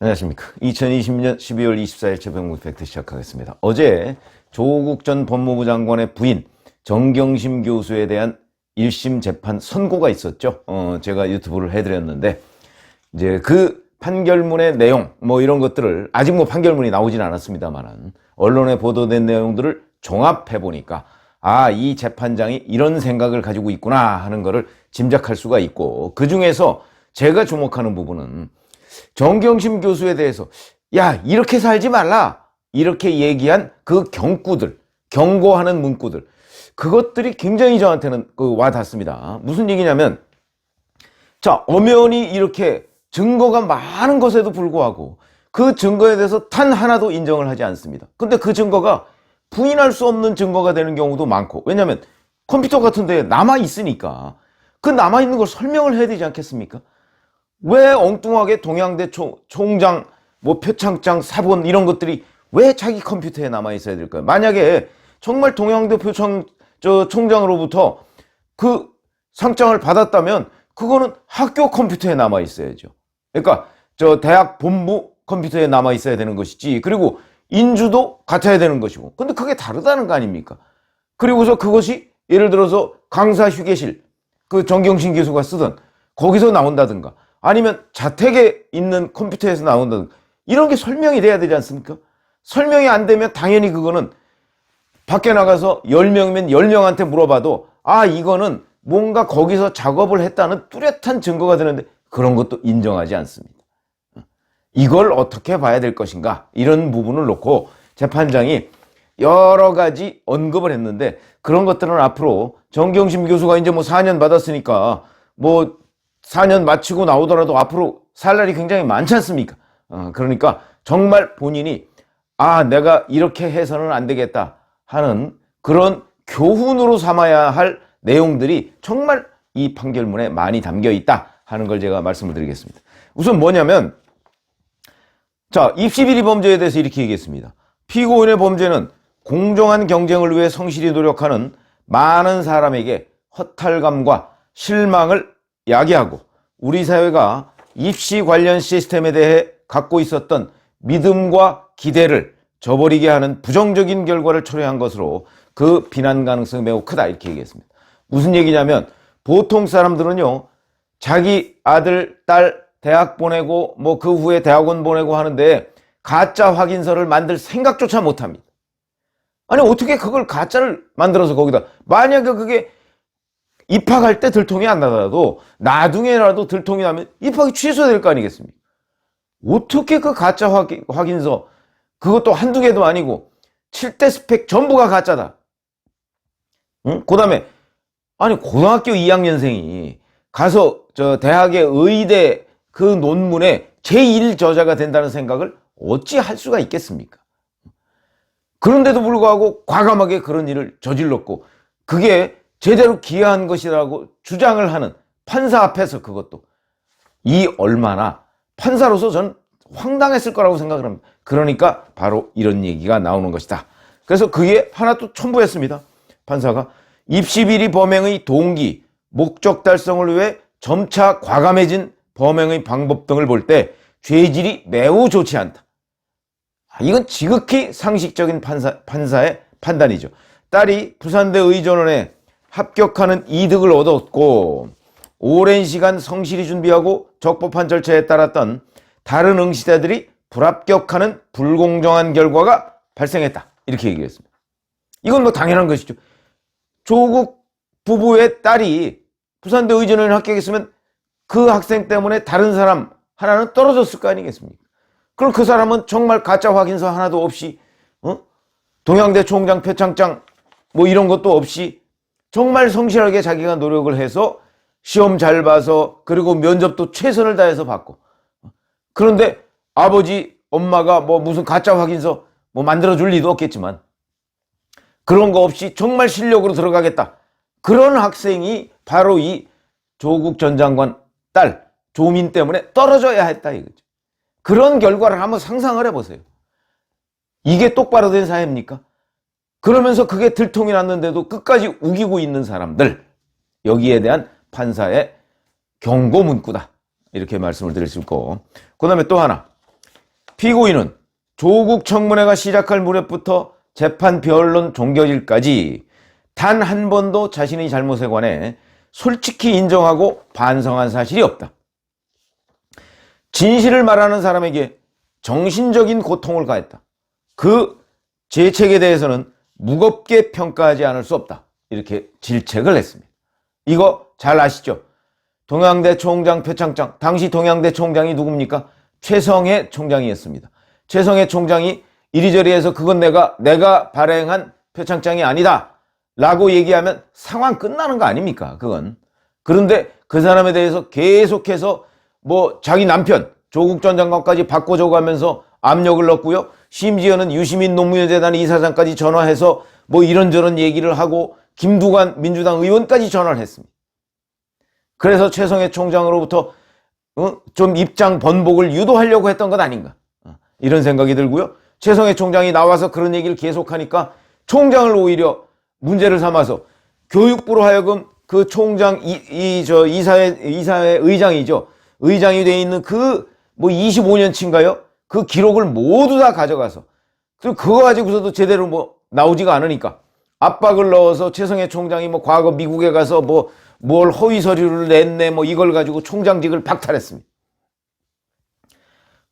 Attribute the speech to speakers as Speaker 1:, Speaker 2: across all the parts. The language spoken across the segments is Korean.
Speaker 1: 안녕하십니까. 2020년 12월 24일 최병국 팩트 시작하겠습니다. 어제 조국 전 법무부 장관의 부인 정경심 교수에 대한 1심 재판 선고가 있었죠. 제가 유튜브를 해드렸는데, 이제 그 판결문의 내용, 이런 것들을, 아직 판결문이 나오진 않았습니다만은, 언론에 보도된 내용들을 종합해보니까, 이 재판장이 이런 생각을 가지고 있구나 하는 거를 짐작할 수가 있고, 그 중에서 제가 주목하는 부분은 정경심 교수에 대해서 이렇게 살지 말라 이렇게 얘기한 그 경구들, 경고하는 문구들, 그것들이 굉장히 저한테는 와닿습니다. 무슨 얘기냐면, 엄연히 이렇게 증거가 많은 것에도 불구하고 그 증거에 대해서 단 하나도 인정을 하지 않습니다. 근데 그 증거가 부인할 수 없는 증거가 되는 경우도 많고, 왜냐하면 컴퓨터 같은 데 남아있으니까 그 남아있는 걸 설명을 해야 되지 않겠습니까? 왜 엉뚱하게 동양대 총장, 표창장, 사본 이런 것들이 왜 자기 컴퓨터에 남아있어야 될까요? 만약에 정말 동양대 총장으로부터 그 상장을 받았다면 그거는 학교 컴퓨터에 남아있어야죠. 그러니까 대학 본부 컴퓨터에 남아있어야 되는 것이지, 그리고 인주도 같아야 되는 것이고, 근데 그게 다르다는 거 아닙니까? 그리고서 그것이 예를 들어서 강사 휴게실, 그 정경심 교수가 쓰던 거기서 나온다든가, 아니면 자택에 있는 컴퓨터에서 나온다든가, 이런 게 설명이 돼야 되지 않습니까? 설명이 안 되면 당연히 그거는 밖에 나가서 10명이면 10명한테 물어봐도 이거는 뭔가 거기서 작업을 했다는 뚜렷한 증거가 되는데, 그런 것도 인정하지 않습니다. 이걸 어떻게 봐야 될 것인가, 이런 부분을 놓고 재판장이 여러 가지 언급을 했는데, 그런 것들은 앞으로 정경심 교수가 이제 4년 받았으니까 4년 마치고 나오더라도 앞으로 살 날이 굉장히 많지 않습니까? 그러니까 정말 본인이 내가 이렇게 해서는 안 되겠다 하는 그런 교훈으로 삼아야 할 내용들이 정말 이 판결문에 많이 담겨 있다 하는 걸 제가 말씀을 드리겠습니다. 우선 뭐냐면, 입시비리 범죄에 대해서 이렇게 얘기했습니다. 피고인의 범죄는 공정한 경쟁을 위해 성실히 노력하는 많은 사람에게 허탈감과 실망을 야기하고, 우리 사회가 입시 관련 시스템에 대해 갖고 있었던 믿음과 기대를 저버리게 하는 부정적인 결과를 초래한 것으로 그 비난 가능성이 매우 크다, 이렇게 얘기했습니다. 무슨 얘기냐면, 보통 사람들은요, 자기 아들, 딸 대학 보내고 그 후에 대학원 보내고 하는데 가짜 확인서를 만들 생각조차 못합니다. 아니, 어떻게 그걸 가짜를 만들어서 거기다, 만약에 그게 입학할 때 들통이 안 나더라도 나중에라도 들통이 나면 입학이 취소될 거 아니겠습니까? 어떻게 그 가짜 확인서, 그것도 한두 개도 아니고 7대 스펙 전부가 가짜다. 응? 그 다음에 고등학교 2학년생이 가서 대학의 의대 그 논문의 제1저자가 된다는 생각을 어찌 할 수가 있겠습니까? 그런데도 불구하고 과감하게 그런 일을 저질렀고, 그게 제대로 기여한 것이라고 주장을 하는 판사 앞에서, 그것도 얼마나 판사로서 전 황당했을 거라고 생각을 합니다. 그러니까 바로 이런 얘기가 나오는 것이다. 그래서 그게 하나 또 첨부했습니다. 판사가 입시비리 범행의 동기, 목적 달성을 위해 점차 과감해진 범행의 방법 등을 볼 때 죄질이 매우 좋지 않다. 이건 지극히 상식적인 판사의 판단이죠. 딸이 부산대 의전원에 합격하는 이득을 얻었고, 오랜 시간 성실히 준비하고 적법한 절차에 따랐던 다른 응시자들이 불합격하는 불공정한 결과가 발생했다, 이렇게 얘기했습니다. 이건 당연한 것이죠. 조국 부부의 딸이 부산대 의전원에 합격했으면 그 학생 때문에 다른 사람 하나는 떨어졌을 거 아니겠습니까? 그럼 그 사람은 정말 가짜 확인서 하나도 없이, 동양대 총장, 표창장 이런 것도 없이 정말 성실하게 자기가 노력을 해서 시험 잘 봐서, 그리고 면접도 최선을 다해서 받고, 그런데 아버지, 엄마가 무슨 가짜 확인서 만들어줄 리도 없겠지만, 그런 거 없이 정말 실력으로 들어가겠다, 그런 학생이 바로 이 조국 전 장관 딸 조민 때문에 떨어져야 했다, 이거죠. 그런 결과를 한번 상상을 해보세요. 이게 똑바로 된 사회입니까? 그러면서 그게 들통이 났는데도 끝까지 우기고 있는 사람들, 여기에 대한 판사의 경고 문구다, 이렇게 말씀을 드릴 수 있고, 그 다음에 또 하나, 피고인은 조국 청문회가 시작할 무렵부터 재판 변론 종결일까지 단 한 번도 자신의 잘못에 관해 솔직히 인정하고 반성한 사실이 없다. 진실을 말하는 사람에게 정신적인 고통을 가했다. 그 죄책에 대해서는 무겁게 평가하지 않을 수 없다. 이렇게 질책을 했습니다. 이거 잘 아시죠? 동양대 총장 표창장, 당시 동양대 총장이 누굽니까? 최성해 총장이었습니다. 최성해 총장이 이리저리 해서 그건 내가 발행한 표창장이 아니다 라고 얘기하면 상황 끝나는 거 아닙니까? 그건. 그런데 그 사람에 대해서 계속해서 뭐 자기 남편 조국 전 장관까지 바꿔줘가면서 압력을 넣고요. 심지어는 유시민 노무현재단 이사장까지 전화해서 뭐 이런저런 얘기를 하고 김두관 민주당 의원까지 전화를 했습니다. 그래서 최성해 총장으로부터 좀 입장 번복을 유도하려고 했던 것 아닌가, 이런 생각이 들고요. 최성해 총장이 나와서 그런 얘기를 계속하니까 총장을 오히려 문제를 삼아서 교육부로 하여금 그 총장 이사회 의장이죠. 의장이 돼 있는 그 뭐 25년치인가요? 그 기록을 모두 다 가져가서 그거 가지고서도 제대로 뭐 나오지가 않으니까 압박을 넣어서 최성해 총장이 뭐 과거 미국에 가서 뭘 허위 서류를 냈네 뭐 이걸 가지고 총장직을 박탈했습니다.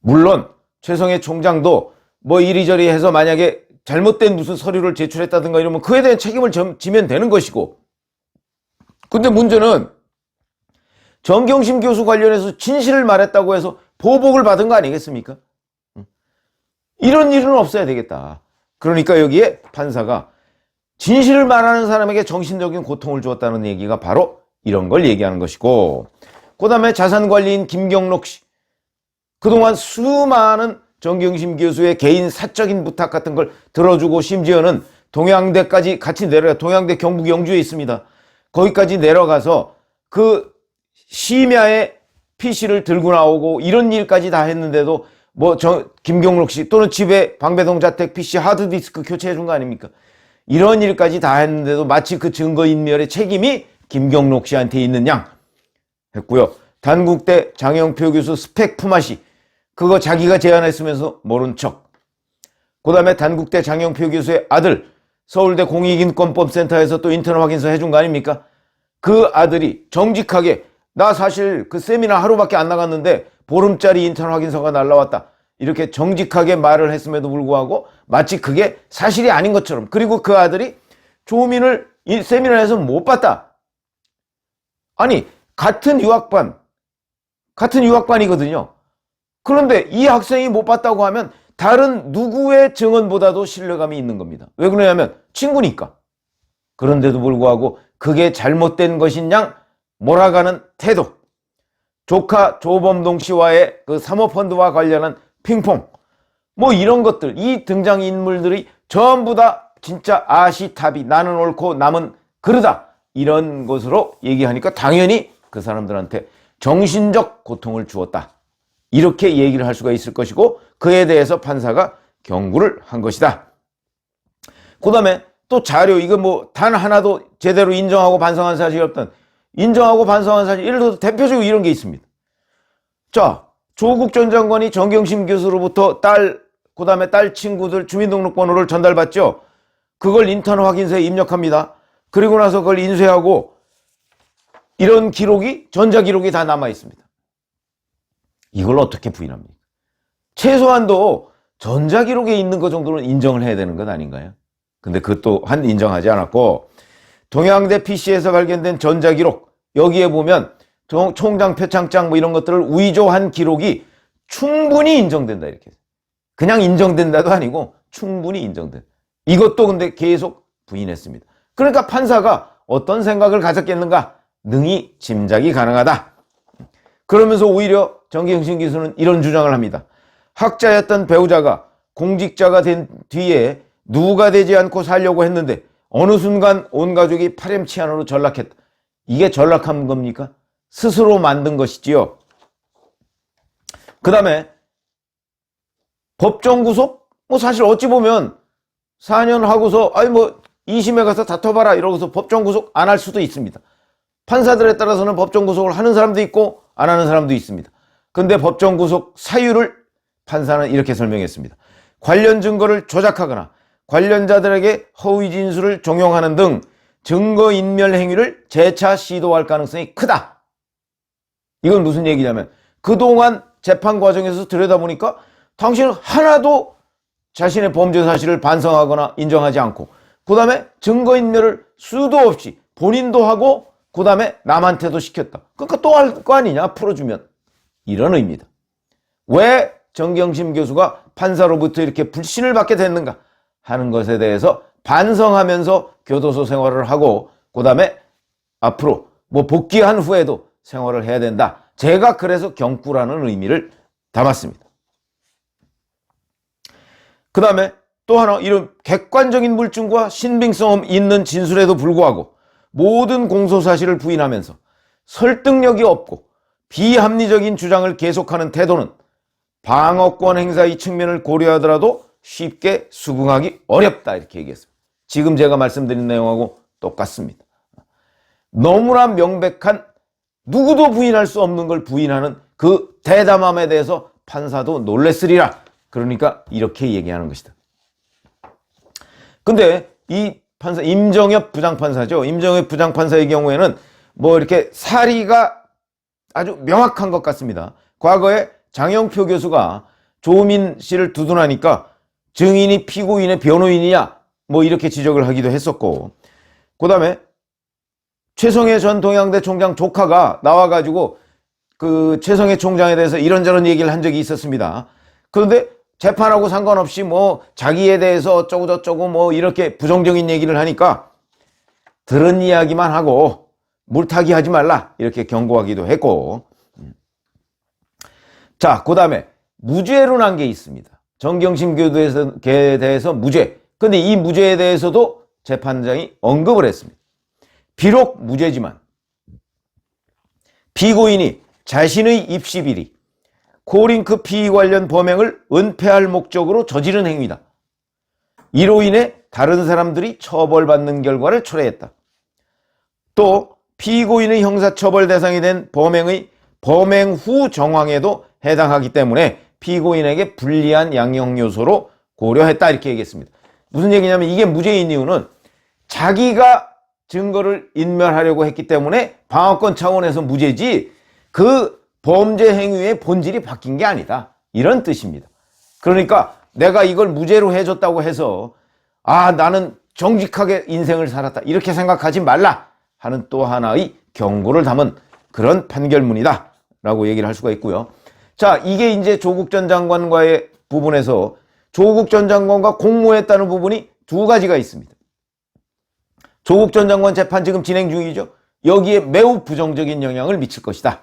Speaker 1: 물론 최성해 총장도 뭐 이리저리 해서 만약에 잘못된 무슨 서류를 제출했다든가 이러면 그에 대한 책임을 지면 되는 것이고, 근데 문제는 정경심 교수 관련해서 진실을 말했다고 해서 보복을 받은 거 아니겠습니까? 이런 일은 없어야 되겠다. 그러니까 여기에 판사가 진실을 말하는 사람에게 정신적인 고통을 주었다는 얘기가 바로 이런 걸 얘기하는 것이고, 그 다음에 자산관리인 김경록 씨, 그동안 수많은 정경심 교수의 개인 사적인 부탁 같은 걸 들어주고 심지어는 동양대까지 같이 내려가, 동양대 경북 영주에 있습니다. 거기까지 내려가서 그 심야에 PC를 들고 나오고 이런 일까지 다 했는데도 뭐 김경록 씨 또는 집에 방배동 자택 PC 하드디스크 교체해 준 거 아닙니까? 이런 일까지 다 했는데도 마치 그 증거인멸의 책임이 김경록 씨한테 있는 양 했고요. 단국대 장영표 교수 스펙 품앗이 그거 자기가 제안했으면서 모른 척. 그 다음에 단국대 장영표 교수의 아들 서울대 공익인권법센터에서 또 인턴 확인서 해준 거 아닙니까? 그 아들이 정직하게 나 사실 그 세미나 하루밖에 안 나갔는데 보름짜리 인턴 확인서가 날라왔다. 이렇게 정직하게 말을 했음에도 불구하고 마치 그게 사실이 아닌 것처럼, 그리고 그 아들이 조민을 이 세미나에서 못 봤다. 아니 같은 유학반이거든요. 그런데 이 학생이 못 봤다고 하면 다른 누구의 증언보다도 신뢰감이 있는 겁니다. 왜 그러냐면 친구니까. 그런데도 불구하고 그게 잘못된 것인 양 몰아가는 태도. 조카 조범동 씨와의 그 사모펀드와 관련한 핑퐁. 뭐 이런 것들, 이 등장인물들이 전부 다 진짜 아시타비, 나는 옳고 남은 그르다. 이런 것으로 얘기하니까 당연히 그 사람들한테 정신적 고통을 주었다. 이렇게 얘기를 할 수가 있을 것이고, 그에 대해서 판사가 경고를 한 것이다. 그 다음에 또 자료, 이거 뭐 단 하나도 제대로 인정하고 반성한 사실이 없던, 인정하고 반성한 사실, 예를 들어서 대표적으로 이런 게 있습니다. 자, 조국 전 장관이 정경심 교수로부터 그 다음에 딸 친구들 주민등록번호를 전달받죠. 그걸 인턴 확인서에 입력합니다. 그리고 나서 그걸 인쇄하고 이런 기록이, 전자기록이 다 남아 있습니다. 이걸 어떻게 부인합니까? 최소한도 전자기록에 있는 것 정도는 인정을 해야 되는 것 아닌가요? 근데 그것도 인정하지 않았고, 동양대 PC에서 발견된 전자기록, 여기에 보면 총장 표창장 뭐 이런 것들을 위조한 기록이 충분히 인정된다, 이렇게. 그냥 인정된다도 아니고 충분히 인정된다. 이것도 근데 계속 부인했습니다. 그러니까 판사가 어떤 생각을 가졌겠는가? 능히 짐작이 가능하다. 그러면서 오히려 정경심 교수는 이런 주장을 합니다. 학자였던 배우자가 공직자가 된 뒤에 누가 되지 않고 살려고 했는데 어느 순간 온 가족이 파렴치한으로 전락했다. 이게 전락한 겁니까? 스스로 만든 것이지요. 그 다음에 법정 구속? 뭐 사실 어찌 보면 4년 하고서 아니 뭐 2심에 가서 다퉈봐라 이러고서 법정 구속 안 할 수도 있습니다. 판사들에 따라서는 법정 구속을 하는 사람도 있고 안 하는 사람도 있습니다. 근데 법정 구속 사유를 판사는 이렇게 설명했습니다. 관련 증거를 조작하거나 관련자들에게 허위 진술을 종용하는 등 증거인멸 행위를 재차 시도할 가능성이 크다. 이건 무슨 얘기냐면 그동안 재판 과정에서 들여다보니까 당신은 하나도 자신의 범죄 사실을 반성하거나 인정하지 않고 그 다음에 증거인멸을 수도 없이 본인도 하고 그 다음에 남한테도 시켰다. 그러니까 또 할 거 아니냐 풀어주면. 이런 의미다. 왜 정경심 교수가 판사로부터 이렇게 불신을 받게 됐는가 하는 것에 대해서 반성하면서 교도소 생활을 하고 그 다음에 앞으로 뭐 복귀한 후에도 생활을 해야 된다. 제가 그래서 경구라는 의미를 담았습니다. 그 다음에 또 하나 이런 객관적인 물증과 신빙성 있는 진술에도 불구하고 모든 공소사실을 부인하면서 설득력이 없고 비합리적인 주장을 계속하는 태도는 방어권 행사의 측면을 고려하더라도 쉽게 수긍하기 어렵다 이렇게 얘기했습니다. 지금 제가 말씀드린 내용하고 똑같습니다. 너무나 명백한 누구도 부인할 수 없는 걸 부인하는 그 대담함에 대해서 판사도 놀랬으리라. 그러니까 이렇게 얘기하는 것이다. 근데 이 판사 임정엽 부장판사죠. 임정엽 부장판사의 경우에는 뭐 이렇게 사리가 아주 명확한 것 같습니다. 과거에 장영표 교수가 조민 씨를 두둔하니까 증인이 피고인의 변호인이냐 뭐 이렇게 지적을 하기도 했었고 그 다음에 최성해 전 동양대 총장 조카가 나와가지고 그 최성해 총장에 대해서 이런저런 얘기를 한 적이 있었습니다. 그런데 재판하고 상관없이 뭐 자기에 대해서 어쩌고 저쩌고 뭐 이렇게 부정적인 얘기를 하니까 들은 이야기만 하고 물타기 하지 말라 이렇게 경고하기도 했고 자, 그 다음에 무죄로 난 게 있습니다. 정경심 교수에 대해서 무죄. 근데 이 무죄에 대해서도 재판장이 언급을 했습니다. 비록 무죄지만 피고인이 자신의 입시 비리, 코링크 피의 관련 범행을 은폐할 목적으로 저지른 행위다. 이로 인해 다른 사람들이 처벌받는 결과를 초래했다. 또 피고인의 형사처벌 대상이 된 범행의 범행 후 정황에도 해당하기 때문에 피고인에게 불리한 양형 요소로 고려했다 이렇게 얘기했습니다. 무슨 얘기냐면 이게 무죄인 이유는 자기가 증거를 인멸하려고 했기 때문에 방어권 차원에서 무죄지 그 범죄 행위의 본질이 바뀐 게 아니다. 이런 뜻입니다. 그러니까 내가 이걸 무죄로 해줬다고 해서 아 나는 정직하게 인생을 살았다 이렇게 생각하지 말라 하는 또 하나의 경고를 담은 그런 판결문이다 라고 얘기를 할 수가 있고요. 자, 이게 이제 조국 전 장관과의 부분에서 조국 전 장관과 공모했다는 부분이 두 가지가 있습니다. 조국 전 장관 재판 지금 진행 중이죠. 여기에 매우 부정적인 영향을 미칠 것이다.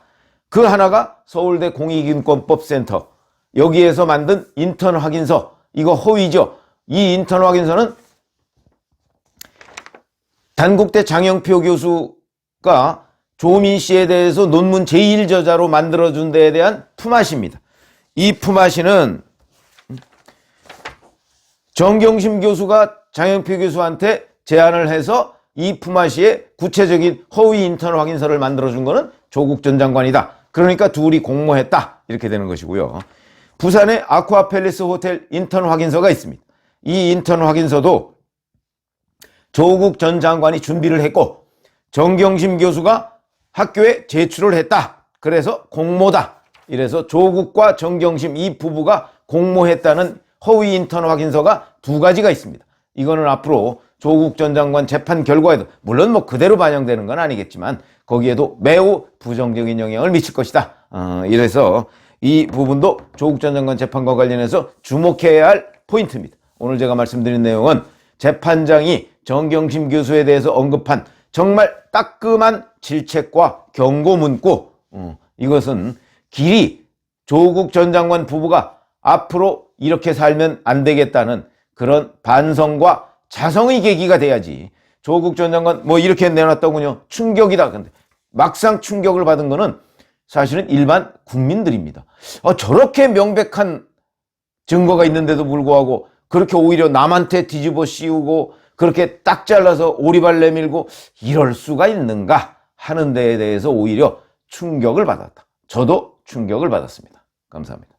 Speaker 1: 그 하나가 서울대 공익인권법센터 여기에서 만든 인턴 확인서 이거 허위죠. 이 인턴 확인서는 단국대 장영표 교수가 조민 씨에 대해서 논문 제1저자로 만들어준 데에 대한 품앗이입니다. 이 품앗이는 정경심 교수가 장영표 교수한테 제안을 해서 이 품앗이에 구체적인 허위 인턴 확인서를 만들어준 거는 조국 전 장관이다. 그러니까 둘이 공모했다. 이렇게 되는 것이고요. 부산의 아쿠아팰리스 호텔 인턴 확인서가 있습니다. 이 인턴 확인서도 조국 전 장관이 준비를 했고 정경심 교수가 학교에 제출을 했다. 그래서 공모다. 이래서 조국과 정경심 이 부부가 공모했다는 허위 인턴 확인서가 두 가지가 있습니다. 이거는 앞으로 조국 전 장관 재판 결과에도 물론 뭐 그대로 반영되는 건 아니겠지만 거기에도 매우 부정적인 영향을 미칠 것이다. 이래서 이 부분도 조국 전 장관 재판과 관련해서 주목해야 할 포인트입니다. 오늘 제가 말씀드린 내용은 재판장이 정경심 교수에 대해서 언급한 정말 따끔한 질책과 경고 문구 이것은 길이 조국 전 장관 부부가 앞으로 이렇게 살면 안 되겠다는 그런 반성과 자성의 계기가 돼야지 조국 전 장관 뭐 이렇게 내놨더군요. 충격이다. 근데 막상 충격을 받은 거는 사실은 일반 국민들입니다. 저렇게 명백한 증거가 있는데도 불구하고 그렇게 오히려 남한테 뒤집어 씌우고 그렇게 딱 잘라서 오리발 내밀고 이럴 수가 있는가 하는 데에 대해서 오히려 충격을 받았다. 저도 충격을 받았습니다. 감사합니다.